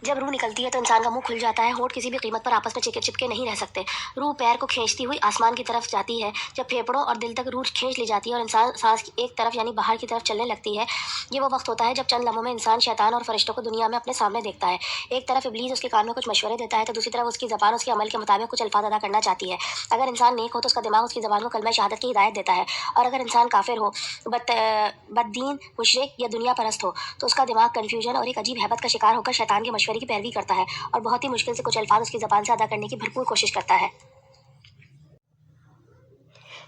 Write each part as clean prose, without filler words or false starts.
जब रूह निकलती है तो इंसान का मुंह खुल जाता है, होंठ किसी भी कीमत पर आपस में चिपके नहीं रह सकते। रूह पैर को खींचती हुई आसमान की तरफ जाती है। जब फेफड़ों और दिल तक रूह खींच ली जाती है और इंसान सांस एक तरफ यानी बाहर की तरफ चलने लगती है, ये वो वक्त होता है जब चंद लम्हों में इंसान शैतान और फरिश्तों को दुनिया में अपने सामने देखता है। एक तरफ इब्लीस उसके कान में कुछ मशवरे देता है तो दूसरी तरफ उसकी ज़बान उसके अमल के मुताबिक कुछ अल्फाज अदा करना चाहती है। अगर इंसान नेक हो तो उसका दिमाग उसकी ज़बान को कलमा शहादत की हिदायत देता है, और अगर इंसान काफिर हो, बददीन, मुशरिक या दुनिया परस्त हो, तो उसका दिमाग कन्फ्यूजन और एक अजीब हैबत का शिकार होकर शैतान के मशवरे की पैरवी करता है और बहुत ही मुश्किल से कुछ अल्फाज उसकी ज़बान से अदा करने की भरपूर कोशिश करता है।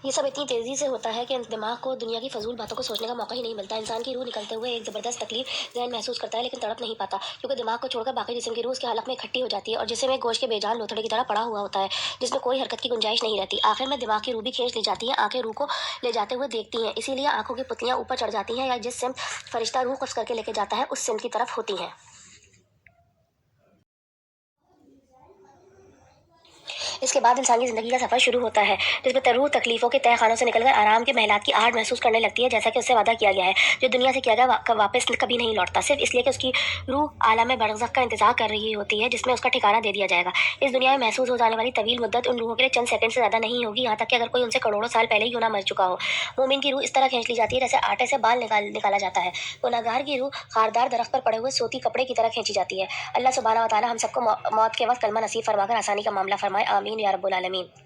ये सब इतनी तेज़ी से होता है कि दिमाग को दुनिया की फजूल बातों को सोचने का मौका ही नहीं मिलता। इंसान की रूह निकलते हुए एक ज़बरदस्त तकलीफ ज़हन महसूस करता है, लेकिन तड़प नहीं पाता, क्योंकि दिमाग को छोड़कर बाकी जिस्म की रूह उसके हलक में इकट्ठी हो जाती है और जिसम एक गोश्त के बेजान लोथड़े की तरह पड़ा हुआ होता है, जिसमें कोई हरकत की गुंजाइश नहीं रहती। आखिर में दिमाग की रूह भी खींच ली जाती है। आंखें रूह को ले जाते हुए देखती हैं, इसीलिए आंखों की पुतलियां ऊपर चढ़ जाती हैं या जिस सिम फरिश्ता रूह कब्ज़ करके लेके जाता है उस सिम की तरफ होती हैं। इसके बाद इंसान की ज़िंदगी का सफ़र शुरू होता है, जिसमें रूह तकलीफ़ों के तह खानों से निकलकर आराम के महलात की आहट महसूस करने लगती है, जैसा कि उससे वादा किया गया है। जो दुनिया से किया गया वापस कभी नहीं लौटता, सिर्फ इसलिए कि उसकी रूह आलम बरज़ख का इंतजार कर रही होती है, जिसमें उसका ठिकाना दे दिया जाएगा। इस दुनिया में महसूस हो जाने वाली तवील मुद्दत उन रूहों के लिए चंद सेकंड से ज़्यादा नहीं होगी, यहाँ तक कि अगर कोई उनसे करोड़ों साल पहले ही क्यों ना मर चुका हो। मोमिन की रूह इस तरह खींच ली जाती है जैसे आटे से बाल निकाला जाता है। गुनहगार की रूह खारदार दरख्त पर पड़े हुए सोती कपड़े की तरह खींची जाती है। अल्लाह सुब्हानहू व तआला हम सबको मौत के वक्त कलमा नसीब फरमाकर आसानी का मामला फरमाए। आमीन या रब्बुल आलमीन।